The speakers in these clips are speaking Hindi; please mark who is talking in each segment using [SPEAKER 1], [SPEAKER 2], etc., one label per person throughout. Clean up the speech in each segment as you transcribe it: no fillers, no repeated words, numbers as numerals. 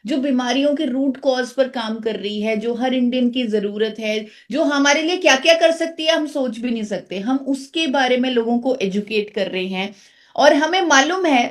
[SPEAKER 1] जो बीमारियों के रूट कॉज पर काम कर रही है, जो हर इंडियन की जरूरत है, जो हमारे लिए क्या क्या कर सकती है हम सोच भी नहीं सकते, हम उसके बारे में लोगों को एजुकेट कर रहे हैं। और हमें मालूम है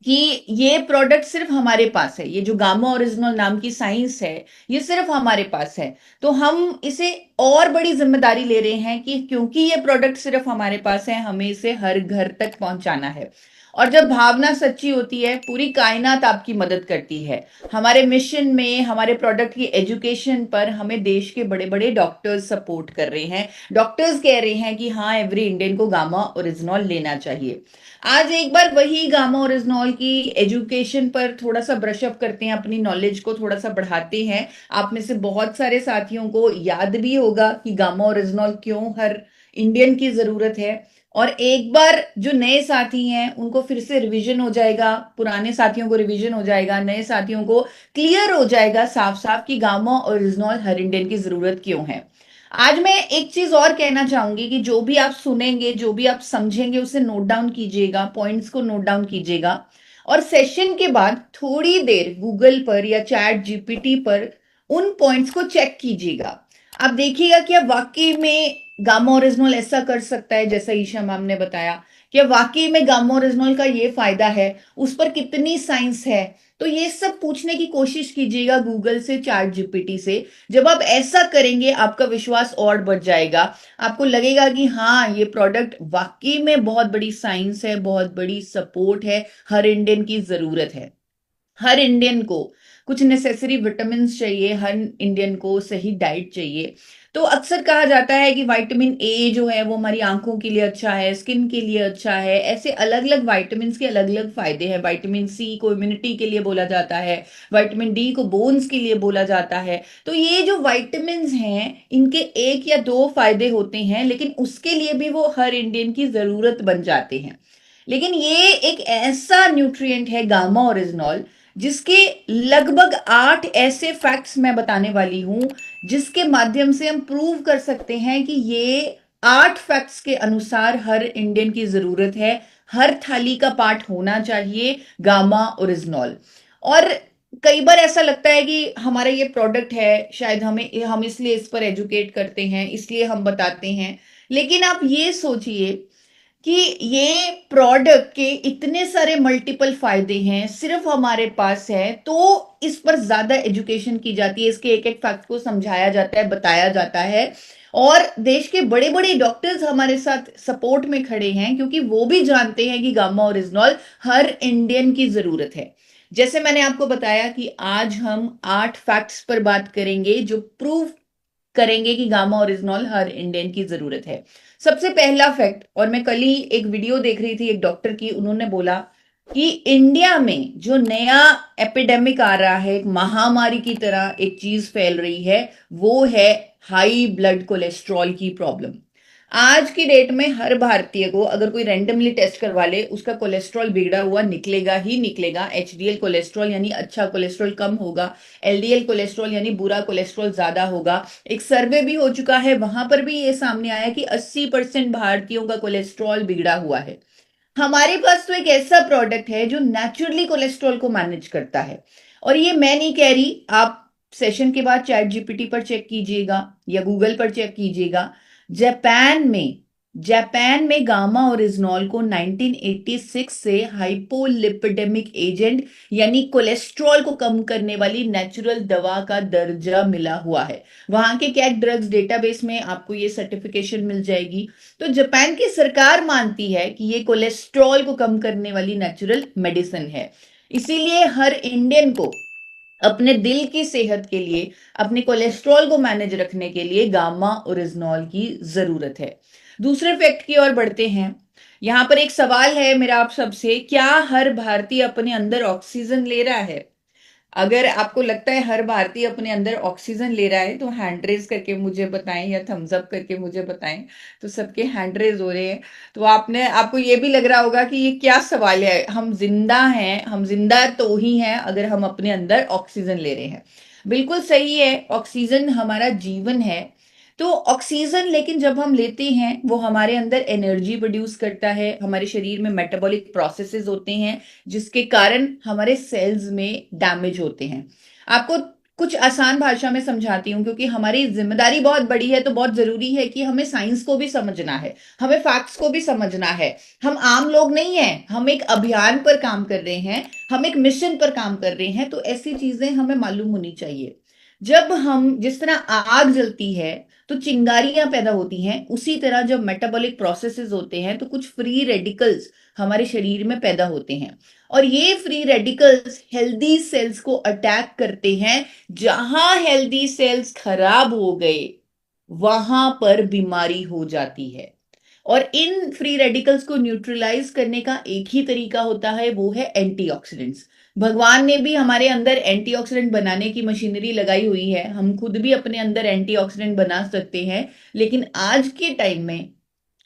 [SPEAKER 1] कि ये प्रोडक्ट सिर्फ हमारे पास है, ये जो गामा ओरिजिनल नाम की साइंस है ये सिर्फ हमारे पास है। तो हम इसे और बड़ी जिम्मेदारी ले रहे हैं कि क्योंकि ये प्रोडक्ट सिर्फ हमारे पास है, हमें इसे हर घर तक पहुंचाना है। और जब भावना सच्ची होती है, पूरी कायनात आपकी मदद करती है। हमारे मिशन में, हमारे प्रोडक्ट की एजुकेशन पर हमें देश के बड़े बड़े डॉक्टर्स सपोर्ट कर रहे हैं। डॉक्टर्स कह रहे हैं कि हाँ, एवरी इंडियन को गामा ओरिजिनल लेना चाहिए। आज एक बार वही गामा ओरिजिनल की एजुकेशन पर थोड़ा सा ब्रशअप करते हैं, अपनी नॉलेज को थोड़ा सा बढ़ाते हैं। आप में से बहुत सारे साथियों को याद भी होगा कि गामा ओरिजिनल क्यों हर इंडियन की जरूरत है। और एक बार जो नए साथी हैं उनको फिर से रिवीजन हो जाएगा, पुराने साथियों को रिवीजन हो जाएगा, नए साथियों को क्लियर हो जाएगा साफ साफ कि गामा ओरिजिनल हर इंडियन की जरूरत क्यों है। आज मैं एक चीज और कहना चाहूंगी कि जो भी आप सुनेंगे, जो भी आप समझेंगे, उसे नोट डाउन कीजिएगा, पॉइंट्स को नोट डाउन कीजिएगा। और सेशन के बाद थोड़ी देर गूगल पर या चैट जीपीटी पर उन पॉइंट्स को चेक कीजिएगा। आप देखिएगा कि अब वाकई में गामा ओरिजिनल ऐसा कर सकता है जैसा ईशा मैम ने बताया, कि वाकई में गामा ओरिजिनल का ये फायदा है, उस पर कितनी साइंस है। तो ये सब पूछने की कोशिश कीजिएगा गूगल से, चैट जीपीटी से। जब आप ऐसा करेंगे आपका विश्वास और बढ़ जाएगा। आपको लगेगा कि हाँ, ये प्रोडक्ट वाकई में बहुत बड़ी साइंस है, बहुत बड़ी सपोर्ट है, हर इंडियन की जरूरत है। हर इंडियन को कुछ नेसेसरी विटामिन चाहिए, हर इंडियन को सही डाइट चाहिए। तो अक्सर कहा जाता है कि विटामिन ए जो है वो हमारी आंखों के लिए अच्छा है, स्किन के लिए अच्छा है। ऐसे अलग अलग विटामिन के अलग अलग फायदे हैं। विटामिन सी को इम्यूनिटी के लिए बोला जाता है, विटामिन डी को बोन्स के लिए बोला जाता है। तो ये जो विटामिन हैं इनके एक या दो फायदे होते हैं, लेकिन उसके लिए भी वो हर इंडियन की जरूरत बन जाते हैं। लेकिन ये एक ऐसा न्यूट्रिएंट है गामा ओरिजिनल, जिसके लगभग 8 ऐसे फैक्ट्स मैं बताने वाली हूं, जिसके माध्यम से हम प्रूव कर सकते हैं कि ये 8 फैक्ट्स के अनुसार हर इंडियन की जरूरत है, हर थाली का पार्ट होना चाहिए गामा ओरिजिनल। और कई बार ऐसा लगता है कि हमारा ये प्रोडक्ट है, शायद हम इसलिए इस पर एजुकेट करते हैं, इसलिए हम बताते हैं। लेकिन आप ये सोचिए कि ये प्रोडक्ट के इतने सारे मल्टीपल फायदे हैं, सिर्फ हमारे पास है तो इस पर ज्यादा एजुकेशन की जाती है, इसके एक एक फैक्ट को समझाया जाता है, बताया जाता है। और देश के बड़े बड़े डॉक्टर्स हमारे साथ सपोर्ट में खड़े हैं, क्योंकि वो भी जानते हैं कि गामा ओरिजिनल हर इंडियन की जरूरत है। जैसे मैंने आपको बताया कि आज हम 8 फैक्ट्स पर बात करेंगे जो प्रूव करेंगे कि गामा ओरिजिनल हर इंडियन की जरूरत है। सबसे पहला फैक्ट, और मैं कल ही एक वीडियो देख रही थी एक डॉक्टर की, उन्होंने बोला कि इंडिया में जो नया एपिडेमिक आ रहा है, एक महामारी की तरह एक चीज फैल रही है, वो है हाई ब्लड कोलेस्ट्रॉल की प्रॉब्लम। आज की डेट में हर भारतीय को अगर कोई रैंडमली टेस्ट करवा ले, उसका कोलेस्ट्रॉल बिगड़ा हुआ निकलेगा ही निकलेगा। एचडीएल कोलेस्ट्रॉल यानी अच्छा कोलेस्ट्रॉल कम होगा, एलडीएल कोलेस्ट्रॉल यानी बुरा कोलेस्ट्रॉल ज्यादा होगा। एक सर्वे भी हो चुका है, वहां पर भी ये सामने आया कि 80% भारतीयों का कोलेस्ट्रॉल बिगड़ा हुआ है। हमारे पास तो एक ऐसा प्रोडक्ट है जो नेचुरली कोलेस्ट्रॉल को मैनेज करता है। और ये मैं नहीं कह रही, आप सेशन के बाद चैट जीपीटी पर चेक कीजिएगा या गूगल पर चेक कीजिएगा। जापान में जापान में गामा ओरिजिनल को 1986 से हाइपोलिपिडेमिक एजेंट यानी कोलेस्ट्रॉल को कम करने वाली नेचुरल दवा का दर्जा मिला हुआ है। वहां के कैग ड्रग्स डेटाबेस में आपको ये सर्टिफिकेशन मिल जाएगी। तो जापान की सरकार मानती है कि ये कोलेस्ट्रॉल को कम करने वाली नेचुरल मेडिसिन है। इसीलिए हर इंडियन को अपने दिल की सेहत के लिए, अपने कोलेस्ट्रॉल को मैनेज रखने के लिए गामा ओरिजिनल की जरूरत है। दूसरे फैक्ट की ओर बढ़ते हैं। यहां पर एक सवाल है मेरा आप सबसे, क्या हर भारतीय अपने अंदर ऑक्सीजन ले रहा है? अगर आपको लगता है हर भारतीय अपने अंदर ऑक्सीजन ले रहा है तो हैंड रेज करके मुझे बताएं या थम्स अप करके मुझे बताएं। तो सबके हैंड रेज हो रहे हैं। तो आपको ये भी लग रहा होगा कि ये क्या सवाल है, हम जिंदा हैं, हम जिंदा तो ही हैं अगर हम अपने अंदर ऑक्सीजन ले रहे हैं। बिल्कुल सही है, ऑक्सीजन हमारा जीवन है। तो ऑक्सीजन लेकिन जब हम लेते हैं वो हमारे अंदर एनर्जी प्रोड्यूस करता है, हमारे शरीर में मेटाबॉलिक प्रोसेसेस होते हैं जिसके कारण हमारे सेल्स में डैमेज होते हैं। आपको कुछ आसान भाषा में समझाती हूँ क्योंकि हमारी जिम्मेदारी बहुत बड़ी है, तो बहुत जरूरी है कि हमें साइंस को भी समझना है, हमें फैक्ट्स को भी समझना है। हम आम लोग नहीं हैं, हम एक अभियान पर काम कर रहे हैं, हम एक मिशन पर काम कर रहे हैं, तो ऐसी चीजें हमें मालूम होनी चाहिए। जब हम जिस तरह आग जलती है तो चिंगारियां पैदा होती हैं, उसी तरह जब मेटाबॉलिक प्रोसेसेस होते हैं तो कुछ फ्री रेडिकल्स हमारे शरीर में पैदा होते हैं, और ये फ्री रेडिकल्स हेल्दी सेल्स को अटैक करते हैं। जहां हेल्दी सेल्स खराब हो गए वहां पर बीमारी हो जाती है। और इन फ्री रेडिकल्स को न्यूट्रलाइज करने का एक ही तरीका होता है, वो है एंटीऑक्सीडेंट्स। भगवान ने भी हमारे अंदर एंटीऑक्सीडेंट बनाने की मशीनरी लगाई हुई है, हम खुद भी अपने अंदर एंटीऑक्सीडेंट बना सकते हैं। लेकिन आज के टाइम में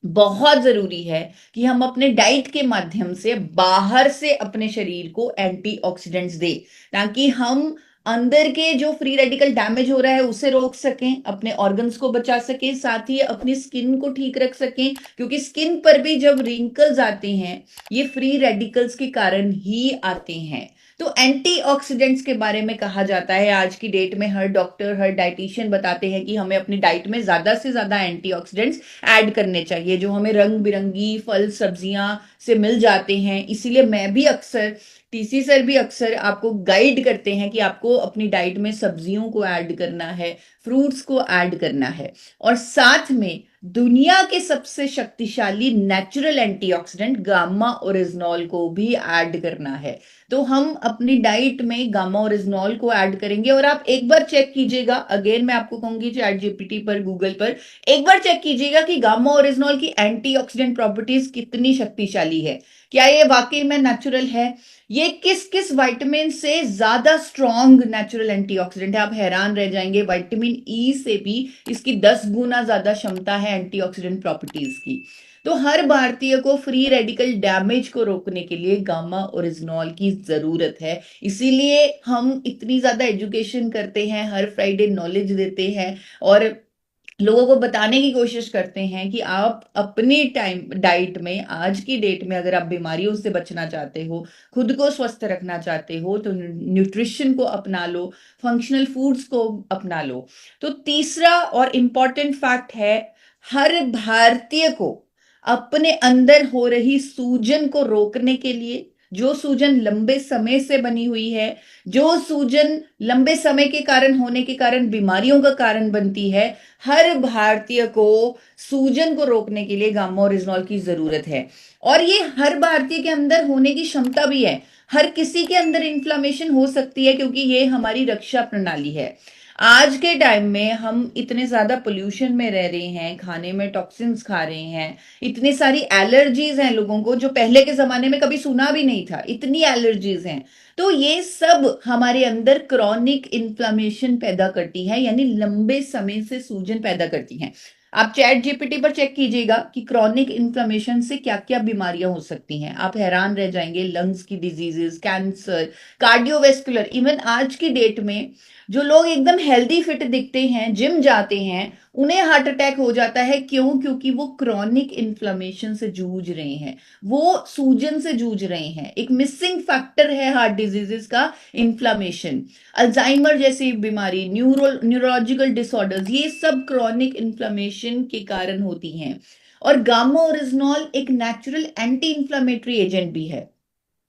[SPEAKER 1] बहुत जरूरी है कि हम अपने डाइट के माध्यम से बाहर से अपने शरीर को एंटीऑक्सीडेंट्स दें, ताकि हम अंदर के जो फ्री रेडिकल डैमेज हो रहा है उसे रोक सकें, अपने ऑर्गन्स को बचा सकें, साथ ही अपनी स्किन को ठीक रख सकें। क्योंकि स्किन पर भी जब रिंकल्स आते हैं ये फ्री रेडिकल्स के कारण ही आते हैं। तो एंटीऑक्सीडेंट्स के बारे में कहा जाता है, आज की डेट में हर डॉक्टर हर डाइटिशियन बताते हैं कि हमें अपनी डाइट में ज्यादा से ज्यादा एंटीऑक्सीडेंट्स ऐड करने चाहिए, जो हमें रंग बिरंगी फल सब्जियां से मिल जाते हैं। इसीलिए मैं भी अक्सर, टीसी सर भी अक्सर आपको गाइड करते हैं कि आपको अपनी डाइट में सब्जियों को ऐड करना है, फ्रूट्स को ऐड करना है, और साथ में दुनिया के सबसे शक्तिशाली नेचुरल एंटीऑक्सीडेंट गामा ओरिजिनॉल को भी ऐड करना है। तो हम अपनी डाइट में गामा ओरिजिनॉल को ऐड करेंगे। और आप एक बार चेक कीजिएगा, अगेन मैं आपको कहूंगी चैट जीपीटी पर, गूगल पर एक बार चेक कीजिएगा कि गामा ओरिजिनॉल की एंटीऑक्सीडेंट प्रॉपर्टीज कितनी शक्तिशाली है, क्या ये वाकई में नेचुरल है, ये किस किस विटामिन से ज्यादा स्ट्रॉन्ग नेचुरल एंटीऑक्सीडेंट है। आप हैरान रह जाएंगे, विटामिन ई से भी इसकी 10 गुना ज्यादा क्षमता है एंटीऑक्सीडेंट प्रॉपर्टीज की। तो हर भारतीय को फ्री रेडिकल डैमेज को रोकने के लिए गामा ओरिजिनॉल की जरूरत है। इसीलिए हम इतनी ज्यादा एजुकेशन करते हैं, हर फ्राइडे नॉलेज देते हैं और लोगों को बताने की कोशिश करते हैं कि आप अपनी टाइम डाइट में, आज की डेट में अगर आप बीमारियों से बचना चाहते हो, खुद को स्वस्थ रखना चाहते हो, तो न्यूट्रिशन को अपना लो, फंक्शनल फूड्स को अपना लो। तो तीसरा और इंपॉर्टेंट फैक्ट है, हर भारतीय को अपने अंदर हो रही सूजन को रोकने के लिए, जो सूजन लंबे समय से बनी हुई है, जो सूजन लंबे समय के कारण होने के कारण बीमारियों का कारण बनती है, हर भारतीय को सूजन को रोकने के लिए गामा ओरिजिनॉल की जरूरत है। और ये हर भारतीय के अंदर होने की क्षमता भी है। हर किसी के अंदर इन्फ्लामेशन हो सकती है क्योंकि ये हमारी रक्षा प्रणाली है। आज के टाइम में हम इतने ज्यादा पोल्यूशन में रह रहे हैं, खाने में टॉक्सिन्स खा रहे हैं, इतनी सारी एलर्जीज हैं लोगों को जो पहले के जमाने में कभी सुना भी नहीं था, इतनी एलर्जीज हैं। तो ये सब हमारे अंदर क्रॉनिक इन्फ्लामेशन पैदा करती है, यानी लंबे समय से सूजन पैदा करती हैं। आप चैट जीपीटी पर चेक कीजिएगा कि क्रॉनिक इन्फ्लामेशन से क्या क्या बीमारियां हो सकती हैं, आप हैरान रह जाएंगे। लंग्स की डिजीजेस, कैंसर, कार्डियोवेस्कुलर, इवन आज की डेट में जो लोग एकदम हेल्दी फिट दिखते हैं, जिम जाते हैं, उन्हें हार्ट अटैक हो जाता है। क्यों? क्योंकि वो क्रॉनिक इन्फ्लामेशन से जूझ रहे हैं, वो सूजन से जूझ रहे हैं। एक मिसिंग फैक्टर है हार्ट डिजीजेस का इन्फ्लामेशन। अल्जाइमर जैसी बीमारी, न्यूरोलॉजिकल डिसऑर्डर्स, ये सब क्रॉनिक इन्फ्लामेशन के कारण होती हैं। और गामा ओरिजिनॉल एक नेचुरल एंटी इंफ्लामेटरी एजेंट भी है।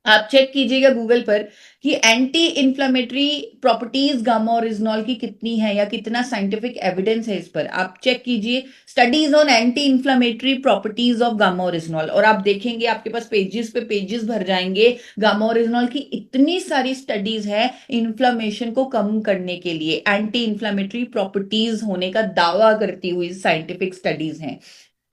[SPEAKER 1] आप चेक कीजिएगा गूगल पर कि anti inflammatory properties gamma oryzanol की कितनी है या कितना साइंटिफिक एविडेंस है इस पर। आप चेक कीजिए studies on anti inflammatory properties of gamma oryzanol, और आप देखेंगे आपके पास पेजेस पे पेजेस भर जाएंगे। गामा ओरिजिनॉल की इतनी सारी स्टडीज है इन्फ्लामेशन को कम करने के लिए, एंटी इंफ्लामेटरी प्रॉपर्टीज होने का दावा करती हुई साइंटिफिक स्टडीज हैं।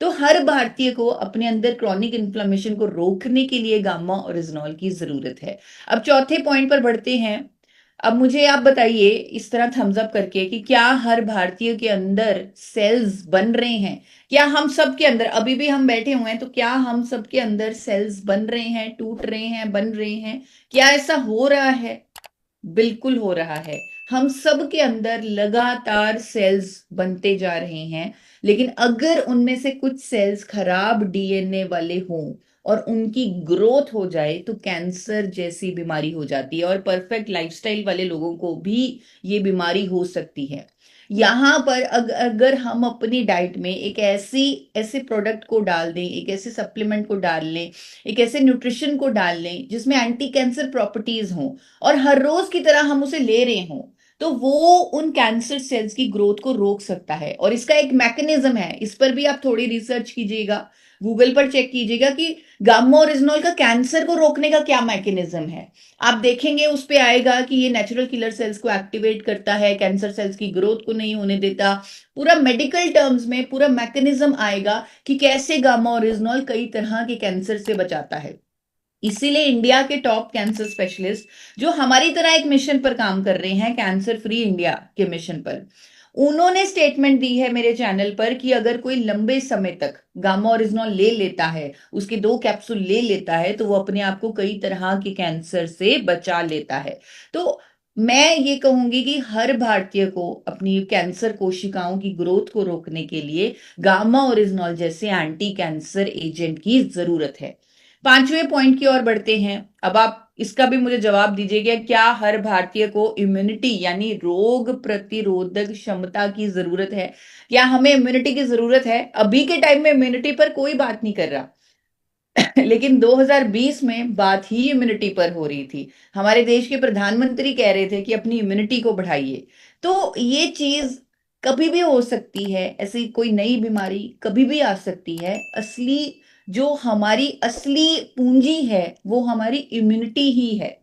[SPEAKER 1] तो हर भारतीय को अपने अंदर क्रॉनिक इन्फ्लेमेशन को रोकने के लिए गामा ओरिजिनॉल की जरूरत है। अब चौथे पॉइंट पर बढ़ते हैं। अब मुझे आप बताइए इस तरह थम्स अप करके कि क्या हर भारतीय के अंदर सेल्स बन रहे हैं? क्या हम सब के अंदर, अभी भी हम बैठे हुए हैं, तो क्या हम सब के अंदर सेल्स बन रहे हैं, टूट रहे हैं, बन रहे हैं? क्या ऐसा हो रहा है? बिल्कुल हो रहा है। हम सब के अंदर लगातार सेल्स बनते जा रहे हैं, लेकिन अगर उनमें से कुछ सेल्स खराब डीएनए वाले हों और उनकी ग्रोथ हो जाए तो कैंसर जैसी बीमारी हो जाती है, और परफेक्ट लाइफस्टाइल वाले लोगों को भी ये बीमारी हो सकती है। यहाँ पर अगर हम अपनी डाइट में एक ऐसे प्रोडक्ट को डाल दें, एक ऐसे सप्लीमेंट को डाल लें, एक ऐसे न्यूट्रिशन को डाल लें जिसमें एंटी कैंसर प्रॉपर्टीज हों और हर रोज की तरह हम उसे ले रहे हों, तो वो उन कैंसर सेल्स की ग्रोथ को रोक सकता है। और इसका एक मैकेनिज्म है, इस पर भी आप थोड़ी रिसर्च कीजिएगा, गूगल पर चेक कीजिएगा कि गामा ओरिजिनॉल का कैंसर को रोकने का क्या मैकेनिज्म है। आप देखेंगे उस पे आएगा कि ये नेचुरल किलर सेल्स को एक्टिवेट करता है, कैंसर सेल्स की ग्रोथ को नहीं होने देता। पूरा मेडिकल टर्म्स में पूरा मैकेनिज्म आएगा कि कैसे गामा ओरिजिनॉल कई तरह के कैंसर से बचाता है। इसीलिए इंडिया के टॉप कैंसर स्पेशलिस्ट जो हमारी तरह एक मिशन पर काम कर रहे हैं, कैंसर फ्री इंडिया के मिशन पर, उन्होंने स्टेटमेंट दी है मेरे चैनल पर कि अगर कोई लंबे समय तक गामा ओरिजिनॉल ले लेता है, उसके 2 कैप्सूल ले लेता है, तो वो अपने आप को कई तरह के कैंसर से बचा लेता है। तो मैं ये कहूंगी कि हर भारतीय को अपनी कैंसर कोशिकाओं की ग्रोथ को रोकने के लिए गामा ओरिजिनॉल जैसे एंटी कैंसर एजेंट की जरूरत है। 5वें पॉइंट की ओर बढ़ते हैं। अब आप इसका भी मुझे जवाब दीजिएगा, क्या हर भारतीय को इम्यूनिटी यानी रोग प्रतिरोधक क्षमता की जरूरत है? क्या हमें इम्यूनिटी की जरूरत है? अभी के टाइम में इम्यूनिटी पर कोई बात नहीं कर रहा लेकिन 2020 में बात ही इम्यूनिटी पर हो रही थी। हमारे देश के प्रधानमंत्री कह रहे थे कि अपनी इम्यूनिटी को बढ़ाइए। तो ये चीज कभी भी हो सकती है, ऐसी कोई नई बीमारी कभी भी आ सकती है। जो हमारी असली पूंजी है वो हमारी इम्यूनिटी ही है।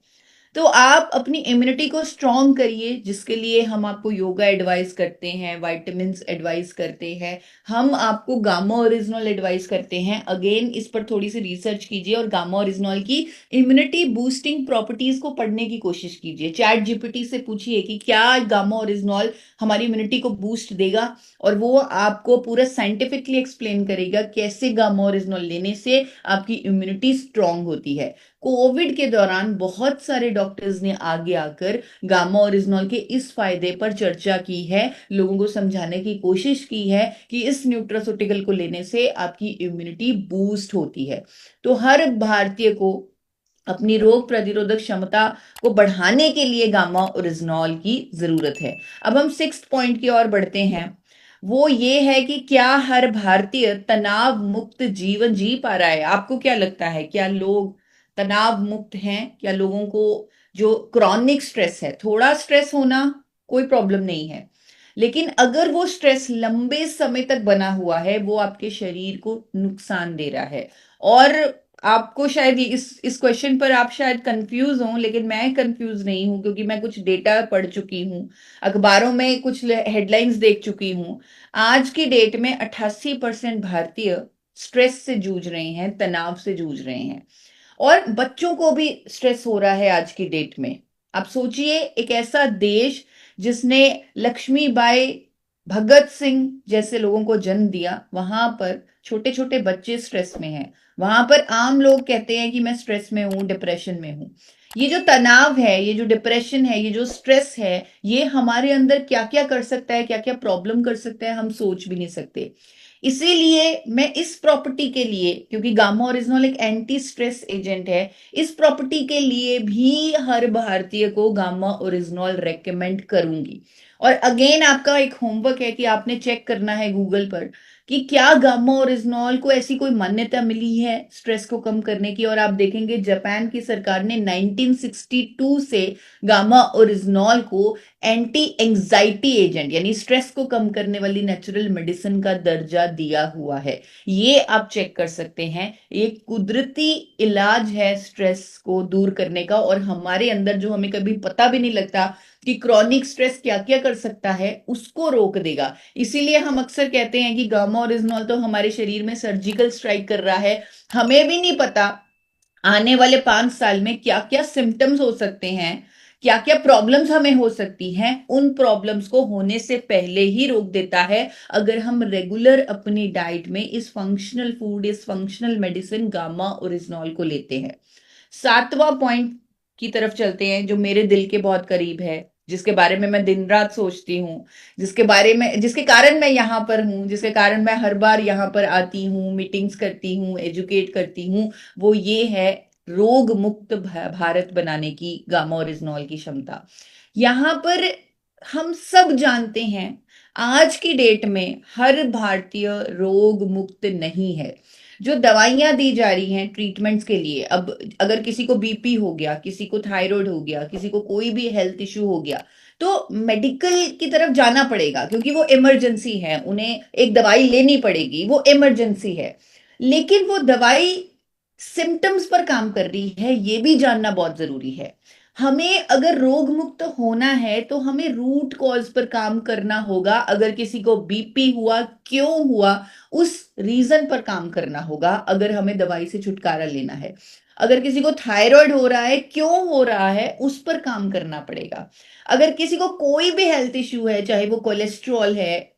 [SPEAKER 1] तो आप अपनी इम्यूनिटी को स्ट्रॉन्ग करिए, जिसके लिए हम आपको योगा एडवाइस करते हैं, वाइटामिन्स एडवाइस करते हैं, हम आपको गामा ओरिजिनॉल एडवाइस करते हैं। अगेन इस पर थोड़ी सी रिसर्च कीजिए और गामा ओरिजिनॉल की इम्यूनिटी बूस्टिंग प्रॉपर्टीज को पढ़ने की कोशिश कीजिए। चैट जीपीटी से पूछिए कि क्या गामा ओरिजिनॉल हमारी इम्यूनिटी को बूस्ट देगा, और वो आपको पूरा साइंटिफिकली एक्सप्लेन करेगा कैसे गामा ओरिजिनॉल लेने से आपकी इम्यूनिटी स्ट्रांग होती है। कोविड के दौरान बहुत सारे डॉक्टर्स ने आगे आकर गामा ओरिजिनॉल के इस फायदे पर चर्चा की है, लोगों को समझाने की कोशिश की है कि इस न्यूट्रास्यूटिकल को लेने से आपकी इम्यूनिटी बूस्ट होती है। तो हर भारतीय को अपनी रोग प्रतिरोधक क्षमता को बढ़ाने के लिए गामा ओरिजिनॉल की जरूरत है। अब हम 6th पॉइंट की ओर बढ़ते हैं। वो ये है कि क्या हर भारतीय तनाव मुक्त जीवन जी पा रहा है? आपको क्या लगता है, क्या लोग तनाव मुक्त हैं? क्या लोगों को जो क्रॉनिक स्ट्रेस है, थोड़ा स्ट्रेस होना कोई प्रॉब्लम नहीं है, लेकिन अगर वो स्ट्रेस लंबे समय तक बना हुआ है, वो आपके शरीर को नुकसान दे रहा है। और आपको शायद इस क्वेश्चन पर आप शायद कंफ्यूज हो, लेकिन मैं कंफ्यूज नहीं हूं, क्योंकि मैं कुछ डेटा पढ़ चुकी हूं, अखबारों में कुछ हेडलाइंस देख चुकी हूं। आज की डेट में 88% भारतीय स्ट्रेस से जूझ रहे हैं, तनाव से जूझ रहे हैं, और बच्चों को भी स्ट्रेस हो रहा है आज की डेट में। आप सोचिए, एक ऐसा देश जिसने लक्ष्मीबाई, भगत सिंह जैसे लोगों को जन्म दिया, वहां पर छोटे छोटे बच्चे स्ट्रेस में हैं। वहां पर आम लोग कहते हैं कि मैं स्ट्रेस में हूं, डिप्रेशन में हूं। ये जो तनाव है, ये जो डिप्रेशन है, ये जो स्ट्रेस है, ये हमारे अंदर क्या क्या कर सकता है, क्या क्या प्रॉब्लम कर सकता है, हम सोच भी नहीं सकते। इसीलिए मैं इस प्रॉपर्टी के लिए, क्योंकि गामा ओरिजिनॉल एक एंटी स्ट्रेस एजेंट है, इस प्रॉपर्टी के लिए भी हर भारतीय को गामा ओरिजिनॉल रेकमेंड करूंगी। और अगेन आपका एक होमवर्क है कि आपने चेक करना है गूगल पर कि क्या गामा ओरिजिनॉल को ऐसी कोई मान्यता मिली है स्ट्रेस को कम करने की। और आप देखेंगे जापान की सरकार ने 1962 से गामा ओरिजिनॉल को एंटी एंजाइटी एजेंट यानी स्ट्रेस को कम करने वाली नेचुरल मेडिसिन का दर्जा दिया हुआ है। ये आप चेक कर सकते हैं। एक कुदरती इलाज है स्ट्रेस को दूर करने का, और हमारे अंदर जो हमें कभी पता भी नहीं लगता कि क्रॉनिक स्ट्रेस क्या क्या कर सकता है, उसको रोक देगा। इसीलिए हम अक्सर कहते हैं कि गामा ओरिजिनॉल तो हमारे शरीर में सर्जिकल स्ट्राइक कर रहा है। हमें भी नहीं पता आने वाले 5 साल में क्या क्या सिम्टम्स हो सकते हैं, क्या क्या प्रॉब्लम्स हमें हो सकती हैं। उन प्रॉब्लम्स को होने से पहले ही रोक देता है अगर हम रेगुलर अपनी डाइट में इस फंक्शनल फूड, इस फंक्शनल मेडिसिन गामा ओरिजिनॉल को लेते हैं। 7वां पॉइंट की तरफ चलते हैं जो मेरे दिल के बहुत करीब है, जिसके बारे में मैं दिन रात सोचती हूँ, जिसके कारण मैं यहाँ पर हूँ, जिसके कारण मैं हर बार यहाँ पर आती हूँ, मीटिंग्स करती हूँ, एजुकेट करती हूँ, वो ये है रोग मुक्त भारत बनाने की गामा ओरिजिनॉल की क्षमता। यहाँ पर हम सब जानते हैं आज की डेट में हर भारतीय रोग मुक्त नहीं है। जो दवाइयां दी जा रही हैं ट्रीटमेंट्स के लिए, अब अगर किसी को बीपी हो गया, किसी को थायराइड हो गया, किसी को कोई भी हेल्थ इशू हो गया, तो मेडिकल की तरफ जाना पड़ेगा क्योंकि वो इमरजेंसी है, उन्हें एक दवाई लेनी पड़ेगी, वो इमरजेंसी है। लेकिन वो दवाई सिम्टम्स पर काम कर रही है, ये भी जानना बहुत जरूरी है। हमें अगर रोग मुक्त होना है तो हमें रूट कॉज पर काम करना होगा। अगर किसी को बीपी हुआ, क्यों हुआ, उस रीजन पर काम करना होगा अगर हमें दवाई से छुटकारा लेना है। अगर किसी को थायराइड हो रहा है, क्यों हो रहा है, उस पर काम करना पड़ेगा। अगर किसी को कोई भी हेल्थ इश्यू है, चाहे वो कोलेस्ट्रॉल है,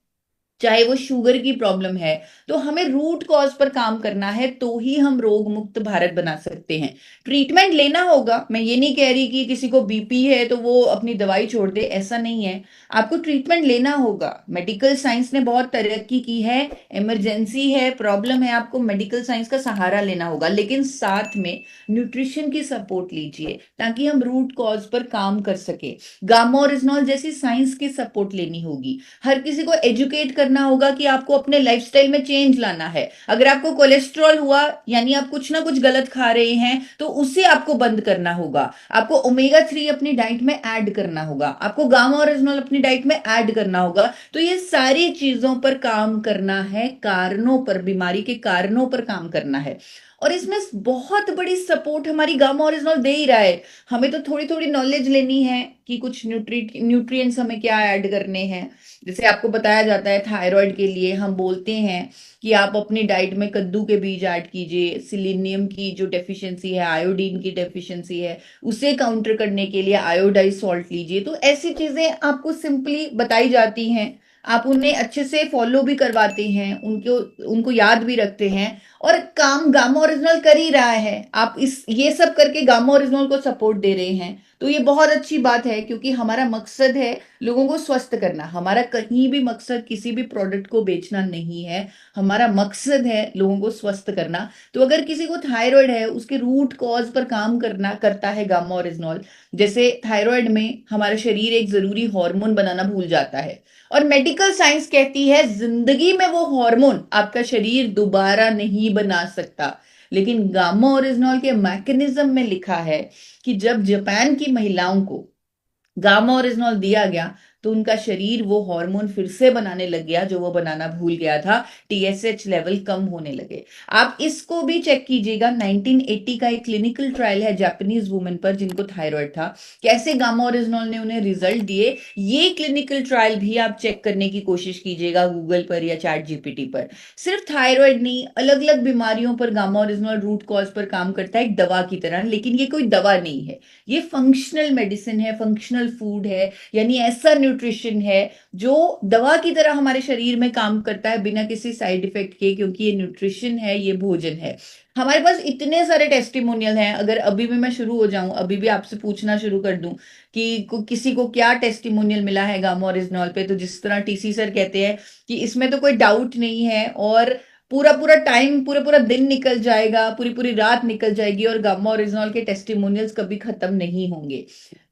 [SPEAKER 1] चाहे वो शुगर की प्रॉब्लम है, तो हमें रूट कॉज पर काम करना है, तो ही हम रोग मुक्त भारत बना सकते हैं। ट्रीटमेंट लेना होगा, मैं ये नहीं कह रही कि किसी को बीपी है तो वो अपनी दवाई छोड़ दे, ऐसा नहीं है। आपको ट्रीटमेंट लेना होगा। मेडिकल साइंस ने बहुत तरक्की की है, इमरजेंसी है, प्रॉब्लम है, आपको मेडिकल साइंस का सहारा लेना होगा, लेकिन साथ में न्यूट्रिशन की सपोर्ट लीजिए ताकि हम रूट कॉज पर काम कर सके। गामा ओरिजिनॉल जैसी साइंस की सपोर्ट लेनी होगी। हर किसी को एजुकेट करना होगा कि आपको अपने लाइफस्टाइल में चेंज लाना है। अगर आपको कोलेस्ट्रॉल हुआ, यानी आप कुछ ना कुछ गलत खा रहे हैं, तो उसे आपको बंद करना होगा। आपको ओमेगा 3 अपनी डाइट में ऐड करना होगा, आपको गामा ओरिजिनॉल अपनी डाइट में ऐड करना होगा। तो ये सारी चीजों पर काम करना है, कारणों पर, बीमारी के कारणों पर काम करना है। और इसमें बहुत बड़ी सपोर्ट हमारी गामा ओरिजिनॉल दे ही रहा है। हमें तो थोड़ी थोड़ी नॉलेज लेनी है कि कुछ न्यूट्रिएंट्स हमें क्या ऐड करने हैं। जैसे आपको बताया जाता है थायराइड के लिए हम बोलते हैं कि आप अपनी डाइट में कद्दू के बीज ऐड कीजिए, सिलीनियम की जो डेफिशिएंसी है, आयोडीन की डेफिशिएंसी है, उसे काउंटर करने के लिए आयोडाइज सॉल्ट लीजिए। तो ऐसी चीजें आपको सिंपली बताई जाती हैं, आप उन्हें अच्छे से फॉलो भी करवाते हैं, उनको उनको याद भी रखते हैं, और काम गामा ओरिजिनल कर ही रहा है। आप इस ये सब करके गामा ओरिजिनल को सपोर्ट दे रहे हैं, तो ये बहुत अच्छी बात है, क्योंकि हमारा मकसद है लोगों को स्वस्थ करना। हमारा कहीं भी मकसद किसी भी प्रोडक्ट को बेचना नहीं है, हमारा मकसद है लोगों को स्वस्थ करना। तो अगर किसी को थायराइड है, उसके रूट कॉज पर काम करना करता है गामा ओरिजिनॉल। जैसे थायराइड में हमारा शरीर एक जरूरी हार्मोन बनाना भूल जाता है, और मेडिकल साइंस कहती है जिंदगी में वो हार्मोन आपका शरीर दोबारा नहीं बना सकता। लेकिन गामा ओरिजिनॉल के मैकेनिज्म में लिखा है कि जब जापान की महिलाओं को गामा ओरिजिनॉल दिया गया, तो उनका शरीर वो हार्मोन फिर से बनाने लग गया जो वो बनाना भूल गया था। टीएसएच लेवल कम होने लगे। आप इसको भी चेक कीजिएगा, 1980 का एक क्लिनिकल ट्रायल है जापानीज वुमेन पर जिनको थायराइड था, कैसे गामा ओरिजिनॉल ने उन्हें रिजल्ट दिए। ये क्लिनिकल ट्रायल भी आप चेक करने की कोशिश कीजिएगा गूगल पर या चैट जीपीटी पर। सिर्फ थायराइड नहीं, अलग अलग बीमारियों पर गामा ओरिजिनॉल रूट कॉज पर काम करता है एक दवा की तरह, लेकिन ये कोई दवा नहीं है, ये फंक्शनल मेडिसिन है, फंक्शनल फूड है, यानी ऐसा न्यूट्रिशन है जो दवा की तरह हमारे शरीर में काम करता है बिना किसी साइड इफेक्ट के, क्योंकि ये न्यूट्रिशन है, ये भोजन है। हमारे पास इतने सारे टेस्टिमोनियल हैं, अगर अभी भी मैं शुरू हो जाऊं, अभी भी आपसे पूछना शुरू कर दूं कि किसी को क्या टेस्टिमोनियल मिला है गामा ओरिजिनॉल पे, तो जिस तरह टीसी सर कहते हैं कि इसमें तो कोई डाउट नहीं है, और पूरा पूरा टाइम, पूरा पूरा दिन निकल जाएगा, पूरी पूरी रात निकल जाएगी, और गामा ओरिजिनॉल के टेस्टिमोनियल्स कभी खत्म नहीं होंगे।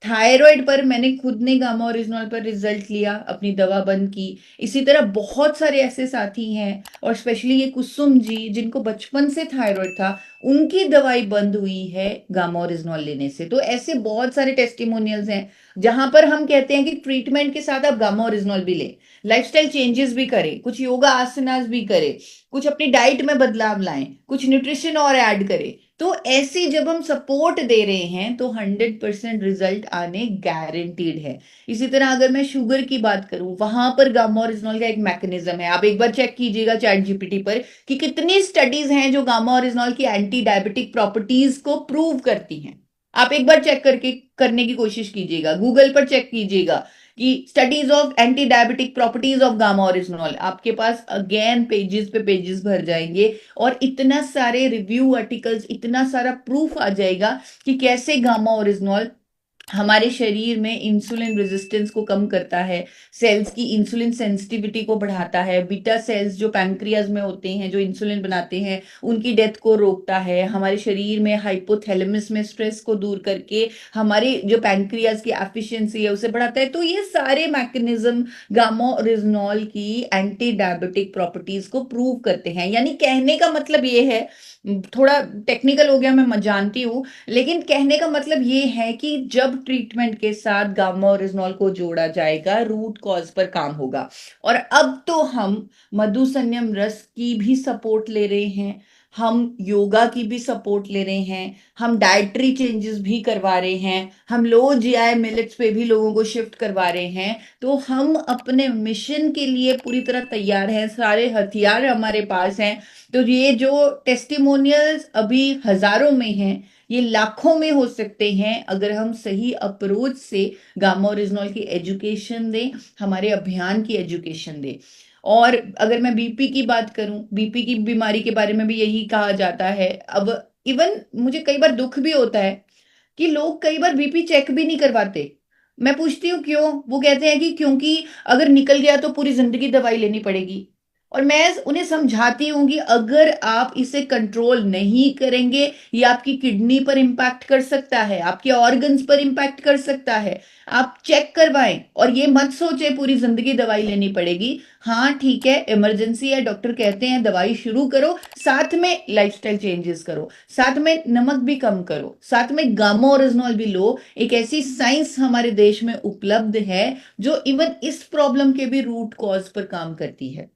[SPEAKER 1] थायराइड पर मैंने खुद ने गामा ओरिजिनॉल पर रिजल्ट लिया, अपनी दवा बंद की। इसी तरह बहुत सारे ऐसे साथी हैं, और स्पेशली ये कुसुम जी जिनको बचपन से थायराइड था, उनकी दवाई बंद हुई है गामा ओरिजिनॉल लेने से। तो ऐसे बहुत सारे टेस्टिमोनियल्स हैं जहां पर हम कहते हैं कि ट्रीटमेंट के साथ आप गामा ओरिजिनॉल भी लें, लाइफस्टाइल चेंजेस भी करें, कुछ योगा आसनास भी करें, कुछ अपनी डाइट में बदलाव लाएं, कुछ न्यूट्रिशन और ऐड करें। तो ऐसी जब हम सपोर्ट दे रहे हैं तो 100% रिजल्ट आने गारंटीड है। इसी तरह अगर मैं शुगर की बात करूं, वहां पर गामा ओरिजिनॉल का एक मैकेनिज्म है, आप एक बार चेक कीजिएगा चैट जीपीटी पर कि कितनी स्टडीज हैं जो गामा ओरिजिनॉल की एंटी डायबिटिक प्रॉपर्टीज को प्रूव करती हैं। आप एक बार चेक करके करने की कोशिश कीजिएगा, गूगल पर चेक कीजिएगा कि studies of anti diabetic properties of gamma oryzanol, आपके पास अगेन पेजेस पे पेजेस भर जाएंगे, और इतना सारे रिव्यू आर्टिकल्स, इतना सारा प्रूफ आ जाएगा कि कैसे गामा ओरिजिनॉल हमारे शरीर में इंसुलिन रेजिस्टेंस को कम करता है, सेल्स की इंसुलिन सेंसिटिविटी को बढ़ाता है, बीटा सेल्स जो पैंक्रियाज में होते हैं जो इंसुलिन बनाते हैं उनकी डेथ को रोकता है, हमारे शरीर में हाइपोथैलेमस में स्ट्रेस को दूर करके हमारी जो पैंक्रियाज की एफिशिएंसी है उसे बढ़ाता है। तो ये सारे मैकेनिज्म गामा ओरिजिनॉल की एंटी डायबिटिक प्रॉपर्टीज को प्रूव करते हैं। यानी कहने का मतलब ये है, थोड़ा टेक्निकल हो गया मैं जानती हूँ, लेकिन कहने का मतलब ये है कि जब ट्रीटमेंट के साथ गामा ओरिजिनॉल को जोड़ा जाएगा रूट कॉज पर काम होगा। और अब तो हम मधुसंयम रस की भी सपोर्ट ले रहे हैं, हम योगा की भी सपोर्ट ले रहे हैं, हम डाइटरी चेंजेस भी करवा रहे हैं, हम लो जीआई मिलेट्स पे भी लोगों को शिफ्ट करवा रहे हैं। तो हम अपने मिशन के लिए पूरी तरह तैयार हैं, सारे हथियार हमारे पास हैं। तो ये जो टेस्टिमोनियल्स अभी हजारों में हैं, ये लाखों में हो सकते हैं अगर हम सही अप्रोच से गामा ओरिजिनॉल की एजुकेशन दें, हमारे अभियान की एजुकेशन दें। और अगर मैं बीपी की बात करूं, बीपी की बीमारी के बारे में भी यही कहा जाता है। अब इवन मुझे कई बार दुख भी होता है कि लोग कई बार बीपी चेक भी नहीं करवाते। मैं पूछती हूँ क्यों? वो कहते हैं कि क्योंकि अगर निकल गया तो पूरी जिंदगी दवाई लेनी पड़ेगी। और मैं उन्हें समझाती हूँ कि अगर आप इसे कंट्रोल नहीं करेंगे, ये आपकी किडनी पर इंपैक्ट कर सकता है, आपके ऑर्गन्स पर इंपैक्ट कर सकता है। आप चेक करवाएं और ये मत सोचे पूरी जिंदगी दवाई लेनी पड़ेगी। हाँ ठीक है, इमरजेंसी है, डॉक्टर कहते हैं दवाई शुरू करो, साथ में लाइफस्टाइल चेंजेस करो, साथ में नमक भी कम करो, साथ में गामा ओरिजिनॉल भी लो। एक ऐसी साइंस हमारे देश में उपलब्ध है जो इवन इस प्रॉब्लम के भी रूट कॉज पर काम करती है।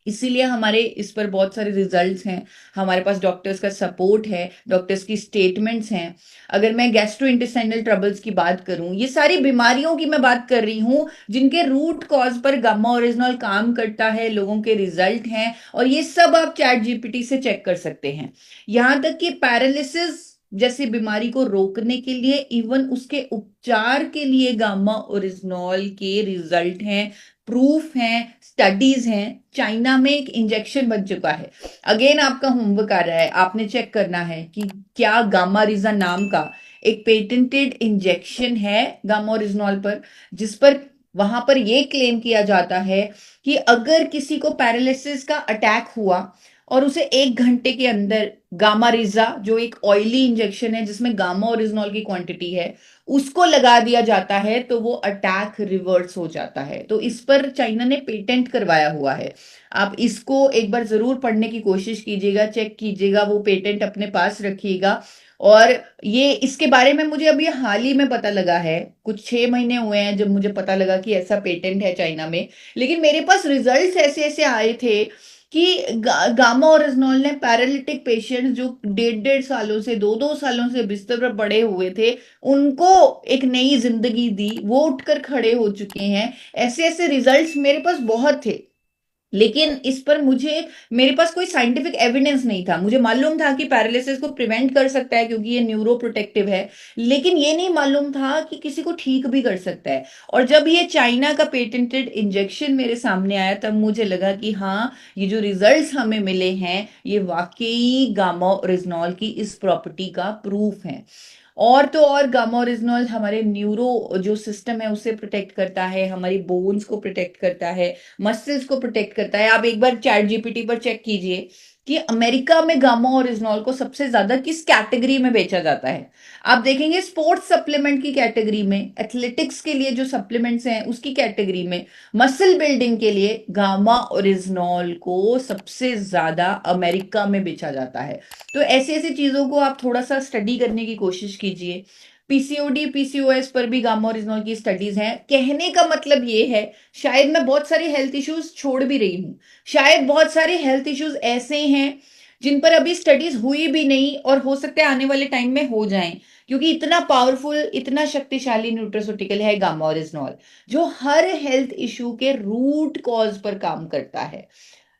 [SPEAKER 1] इसीलिए हमारे इस पर बहुत सारे रिजल्ट्स हैं, हमारे पास डॉक्टर्स का सपोर्ट है, डॉक्टर्स की स्टेटमेंट्स हैं। अगर मैं गैस्ट्रो इंटेस्टाइनल ट्रबल्स की बात करूं, ये सारी बीमारियों की मैं बात कर रही हूं जिनके रूट कॉज पर गामा ओरिजिनॉल काम करता है, लोगों के रिजल्ट हैं। और ये सब आप चैट जीपीटी से चेक कर सकते हैं। यहां तक कि पैरालिसिस जैसी बीमारी को रोकने के लिए, इवन उसके उपचार के लिए गामा ओरिजिनॉल के रिजल्ट हैं, प्रूफ हैं, स्टडीज हैं। चाइना में एक इंजेक्शन बन चुका है। अगेन आपका होमवर्क आ रहा है, आपने चेक करना है कि क्या गामारिजा नाम का एक पेटेंटेड इंजेक्शन है गामा ओरिजिनॉल पर, जिस पर वहां पर यह क्लेम किया जाता है कि अगर किसी को पैरालिसिस का अटैक हुआ और उसे 1 घंटे के अंदर गामारिजा, जो एक ऑयली इंजेक्शन है जिसमें गामा ओरिजिनॉल की क्वांटिटी है, उसको लगा दिया जाता है तो वो अटैक रिवर्स हो जाता है। तो इस पर चाइना ने पेटेंट करवाया हुआ है। आप इसको एक बार जरूर पढ़ने की कोशिश कीजिएगा, चेक कीजिएगा, वो पेटेंट अपने पास रखिएगा। और ये इसके बारे में मुझे अभी हाल ही में पता लगा है, कुछ 6 महीने हुए हैं जब मुझे पता लगा कि ऐसा पेटेंट है चाइना में। लेकिन मेरे पास रिजल्ट्स ऐसे ऐसे आए थे कि गामा ओरिजिनॉल ने पैरालिटिक पेशेंट्स जो 1.5 सालों से 2-2 सालों से बिस्तर पर पड़े हुए थे, उनको एक नई जिंदगी दी, वो उठकर खड़े हो चुके हैं। ऐसे ऐसे रिजल्ट्स मेरे पास बहुत थे। लेकिन इस पर मेरे पास कोई साइंटिफिक एविडेंस नहीं था। मुझे मालूम था कि पैरालिसिस को प्रिवेंट कर सकता है क्योंकि ये न्यूरो प्रोटेक्टिव है, लेकिन ये नहीं मालूम था कि किसी को ठीक भी कर सकता है। और जब ये चाइना का पेटेंटेड इंजेक्शन मेरे सामने आया तब मुझे लगा कि हाँ, ये जो रिजल्ट्स हमें मिले हैं ये वाकई गामा ओरिजिनॉल की इस प्रॉपर्टी का प्रूफ है। और तो और गामा ओरिजिनॉल हमारे न्यूरो जो सिस्टम है उसे प्रोटेक्ट करता है, हमारी बोन्स को प्रोटेक्ट करता है, मसल्स को प्रोटेक्ट करता है। आप एक बार चैट जीपीटी पर चेक कीजिए कि अमेरिका में गामा ओरिजिनॉल को सबसे ज्यादा किस कैटेगरी में बेचा जाता है। आप देखेंगे स्पोर्ट्स सप्लीमेंट की कैटेगरी में, एथलेटिक्स के लिए जो सप्लीमेंट्स हैं उसकी कैटेगरी में, मसल बिल्डिंग के लिए गामा ओरिजिनॉल को सबसे ज्यादा अमेरिका में बेचा जाता है। तो ऐसी ऐसी चीजों को आप थोड़ा सा स्टडी करने की कोशिश कीजिए। पीसीओडी पीसीओएस पर भी गामा ओरिजिनॉल की स्टडीज हैं। कहने का मतलब ये है, शायद मैं बहुत सारे हेल्थ इश्यूज छोड़ भी रही हूं, शायद बहुत सारे हेल्थ इश्यूज ऐसे हैं जिन पर अभी स्टडीज हुई भी नहीं और हो सकता है आने वाले टाइम में हो जाएं, क्योंकि इतना पावरफुल, इतना शक्तिशाली न्यूट्रास्यूटिकल है गामा ओरिजिनॉल, जो हर हेल्थ इश्यू के रूट कॉज पर काम करता है।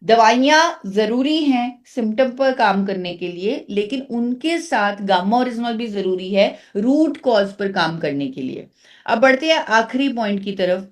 [SPEAKER 1] दवाइयां जरूरी हैं सिम्टम पर काम करने के लिए, लेकिन उनके साथ गामा ओरिजिनॉल भी जरूरी है रूट कॉज पर काम करने के लिए। अब बढ़ते हैं आखिरी पॉइंट की तरफ।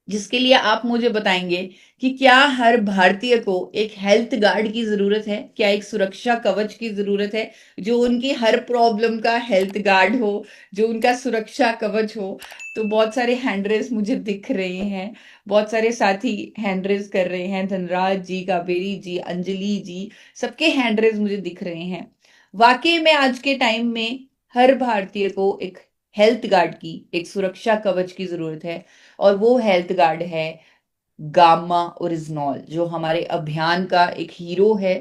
[SPEAKER 1] जिसके लिए आप मुझे बताएंगे कि क्या हर भारतीय को एक हेल्थ गार्ड की जरूरत है, क्या एक सुरक्षा कवच की जरूरत है, जो उनकी हर प्रॉब्लम का हेल्थ गार्ड हो, जो उनका सुरक्षा कवच हो। तो बहुत सारे हैंड रेस मुझे दिख रहे हैं, बहुत सारे साथी हैंड रेस कर रहे हैं, धनराज जी, कावेरी जी, अंजलि जी, सबके हैंड रेस मुझे दिख रहे हैं। वाकई में आज के टाइम में हर भारतीय को एक हेल्थ गार्ड की, एक सुरक्षा कवच की जरूरत है। और वो हेल्थ गार्ड है गामा ओरिजिनॉल, जो हमारे अभियान का एक हीरो है,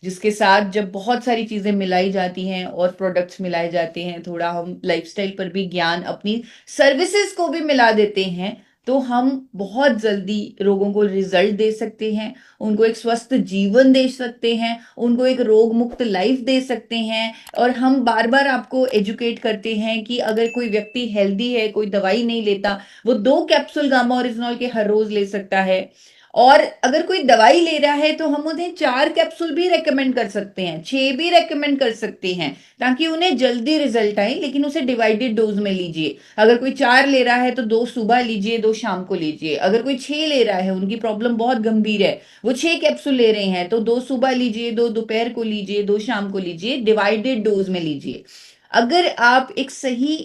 [SPEAKER 1] जिसके साथ जब बहुत सारी चीजें मिलाई जाती हैं और प्रोडक्ट्स मिलाए जाते हैं, थोड़ा हम लाइफस्टाइल पर भी ज्ञान, अपनी सर्विसेज को भी मिला देते हैं, तो हम बहुत जल्दी लोगों को रिजल्ट दे सकते हैं, उनको एक स्वस्थ जीवन दे सकते हैं, उनको एक रोग मुक्त लाइफ दे सकते हैं। और हम बार बार आपको एजुकेट करते हैं कि अगर कोई व्यक्ति हेल्दी है, कोई दवाई नहीं लेता, वो 2 कैप्सूल गामा ओरिजिनॉल के हर रोज ले सकता है। और अगर कोई दवाई ले रहा है तो हम उन्हें 4 कैप्सूल भी रेकमेंड कर सकते हैं, 6 भी रेकमेंड कर सकते हैं, ताकि उन्हें जल्दी रिजल्ट आए, लेकिन उसे डिवाइडेड डोज में लीजिए। अगर कोई 4 ले रहा है तो 2 सुबह लीजिए, 2 शाम को लीजिए। अगर कोई 6 ले रहा है, उनकी प्रॉब्लम बहुत गंभीर है, वो 6 कैप्सूल ले रहे हैं, तो 2 सुबह लीजिए, 2 दोपहर को लीजिए, 2 शाम को लीजिए, डिवाइडेड डोज में लीजिए। अगर आप एक सही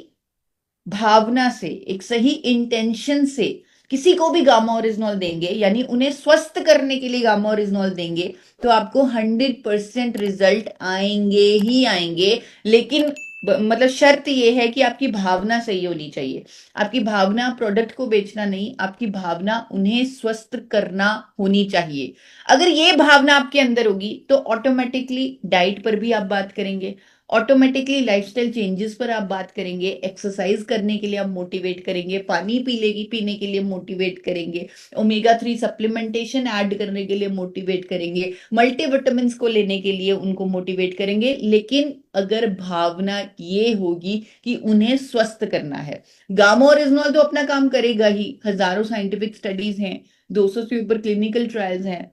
[SPEAKER 1] भावना से, एक सही इंटेंशन से किसी को भी गामा ओरिजिनॉल देंगे, यानी उन्हें स्वस्थ करने के लिए गामा ओरिजिनॉल देंगे, तो आपको 100% रिजल्ट आएंगे ही आएंगे। लेकिन मतलब शर्त यह है कि आपकी भावना सही होनी चाहिए। आपकी भावना प्रोडक्ट को बेचना नहीं, आपकी भावना उन्हें स्वस्थ करना होनी चाहिए। अगर ये भावना आपके अंदर होगी तो ऑटोमेटिकली डाइट पर भी आप बात करेंगे, ऑटोमेटिकली लाइफस्टाइल चेंजेस पर आप बात करेंगे, एक्सरसाइज करने के लिए आप मोटिवेट करेंगे, पानी पीने के लिए मोटिवेट करेंगे, ओमेगा 3 सप्लीमेंटेशन ऐड करने के लिए मोटिवेट करेंगे, मल्टीविटामिन्स को लेने के लिए उनको मोटिवेट करेंगे। लेकिन अगर भावना ये होगी कि उन्हें स्वस्थ करना है, गामा ओरिजिनॉल तो अपना काम करेगा ही, हजारों साइंटिफिक स्टडीज हैं, 200 से ऊपर क्लिनिकल ट्रायल्स हैं,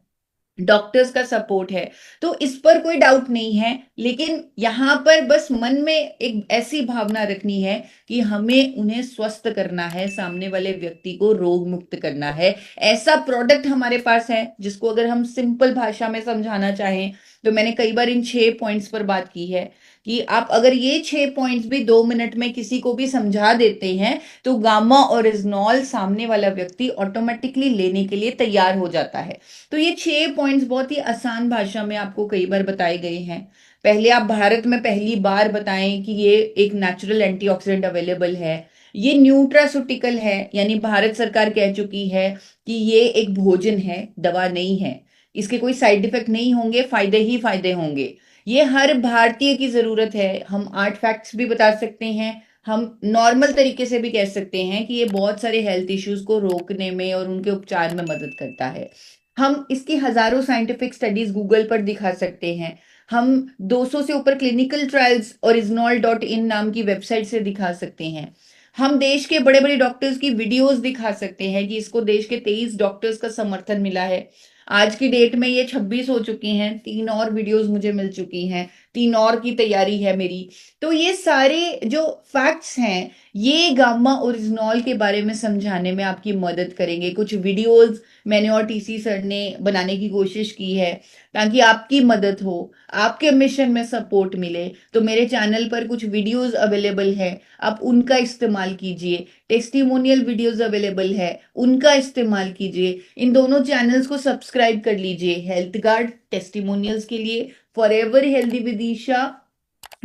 [SPEAKER 1] डॉक्टर्स का सपोर्ट है, तो इस पर कोई डाउट नहीं है। लेकिन यहां पर बस मन में एक ऐसी भावना रखनी है कि हमें उन्हें स्वस्थ करना है, सामने वाले व्यक्ति को रोग मुक्त करना है। ऐसा प्रोडक्ट हमारे पास है जिसको अगर हम सिंपल भाषा में समझाना चाहें, तो मैंने कई बार इन 6 पॉइंट्स पर बात की है कि आप अगर ये 6 पॉइंट्स भी 2 मिनट में किसी को भी समझा देते हैं, तो गामा ओरिजिनॉल सामने वाला व्यक्ति ऑटोमेटिकली लेने के लिए तैयार हो जाता है। तो ये 6 पॉइंट्स बहुत ही आसान भाषा में आपको कई बार बताए गए हैं। पहले आप भारत में पहली बार बताएं कि ये एक नेचुरल एंटीऑक्सीडेंट अवेलेबल है, ये न्यूट्रास्यूटिकल है, यानी भारत सरकार कह चुकी है कि ये एक भोजन है, दवा नहीं है, इसके कोई साइड इफेक्ट नहीं होंगे, फायदे ही फायदे होंगे। ये हर भारतीय की जरूरत है। हम 8 फैक्ट्स भी बता सकते हैं, हम नॉर्मल तरीके से भी कह सकते हैं कि ये बहुत सारे हेल्थ इश्यूज को रोकने में और उनके उपचार में मदद करता है। हम इसकी हजारों साइंटिफिक स्टडीज गूगल पर दिखा सकते हैं, हम 200 से ऊपर क्लिनिकल ट्रायल्स original.in नाम की वेबसाइट से दिखा सकते हैं, हम देश के बड़े बड़े डॉक्टर्स की वीडियोस दिखा सकते हैं कि इसको देश के 23 डॉक्टर्स का समर्थन मिला है। आज की डेट में ये 26 हो चुकी हैं, 3 और वीडियोस मुझे मिल चुकी हैं, 3 और की तैयारी है मेरी। तो ये सारे जो फैक्ट्स हैं, ये गामा ओरिजिनॉल के बारे में समझाने में आपकी मदद करेंगे। कुछ वीडियोस मैंने और टीसी सर ने बनाने की कोशिश की है ताकि आपकी मदद हो, आपके मिशन में सपोर्ट मिले। तो मेरे चैनल पर कुछ वीडियोस अवेलेबल है, आप उनका इस्तेमाल कीजिए। टेस्टिमोनियल वीडियोस अवेलेबल है, उनका इस्तेमाल कीजिए। इन दोनों चैनल्स को सब्सक्राइब कर लीजिए, हेल्थ गार्ड टेस्टिमोनियल्स के लिए, फॉरएवर हेल्दी विदिशा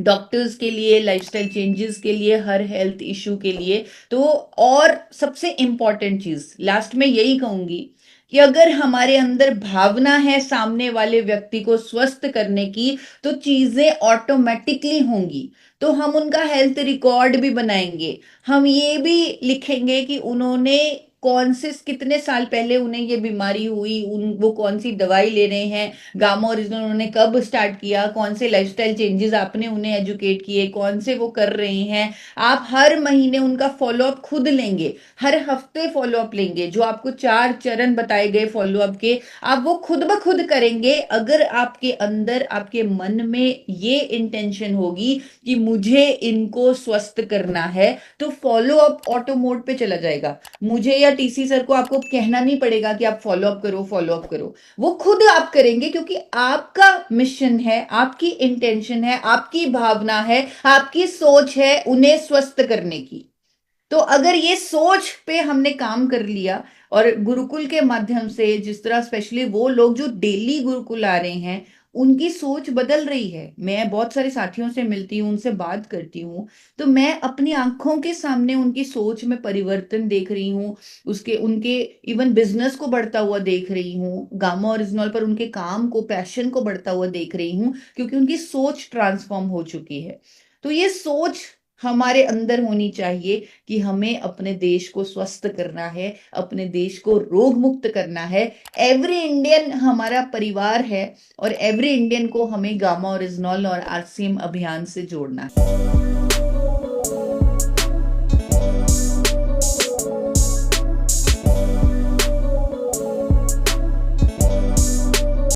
[SPEAKER 1] डॉक्टर्स के लिए, लाइफस्टाइल चेंजेस के लिए, हर हेल्थ इशू के लिए। तो और सबसे इंपॉर्टेंट चीज लास्ट में यही कहूंगी कि अगर हमारे अंदर भावना है सामने वाले व्यक्ति को स्वस्थ करने की, तो चीजें ऑटोमेटिकली होंगी। तो हम उनका हेल्थ रिकॉर्ड भी बनाएंगे, हम ये भी लिखेंगे कि उन्होंने कौन से कितने साल पहले उन्हें ये बीमारी हुई, वो कौन सी दवाई ले रहे हैं, गामा ओरिजिनल उन्होंने कब स्टार्ट किया, कौन से लाइफस्टाइल चेंजेस आपने उन्हें एजुकेट किए, कौन से वो कर रहे हैं। आप हर महीने उनका फॉलोअप खुद लेंगे, हर हफ्ते फॉलोअप लेंगे। जो आपको 4 चरण बताए गए फॉलोअप के, आप वो खुद ब खुद करेंगे अगर आपके अंदर, आपके मन में ये इंटेंशन होगी कि मुझे इनको स्वस्थ करना है। तो फॉलोअप ऑटो मोड पे चला जाएगा। मुझे या टीसी सर को आपको कहना नहीं पड़ेगा कि आप फॉलो अप करो, फॉलो अप करो, वो खुद आप करेंगे, क्योंकि आपका मिशन है, आपकी इंटेंशन है, आपकी भावना है, आपकी सोच है उन्हें स्वस्थ करने की। तो अगर ये सोच पे हमने काम कर लिया, और गुरुकुल के माध्यम से जिस तरह स्पेशली वो लोग जो डेली गुरुकुल आ रहे हैं, उनकी सोच बदल रही है। मैं बहुत सारे साथियों से मिलती हूँ, उनसे बात करती हूँ, तो मैं अपनी आंखों के सामने उनकी सोच में परिवर्तन देख रही हूँ। उसके उनके इवन बिजनेस को बढ़ता हुआ देख रही हूँ, गामा ओरिजिनल पर उनके काम को, पैशन को बढ़ता हुआ देख रही हूँ, क्योंकि उनकी सोच ट्रांसफॉर्म हो चुकी है। तो ये सोच हमारे अंदर होनी चाहिए कि हमें अपने देश को स्वस्थ करना है, अपने देश को रोग मुक्त करना है। एवरी इंडियन हमारा परिवार है, और एवरी इंडियन को हमें गामा ओरिजिनल और आरसीएम अभियान से जोड़ना है।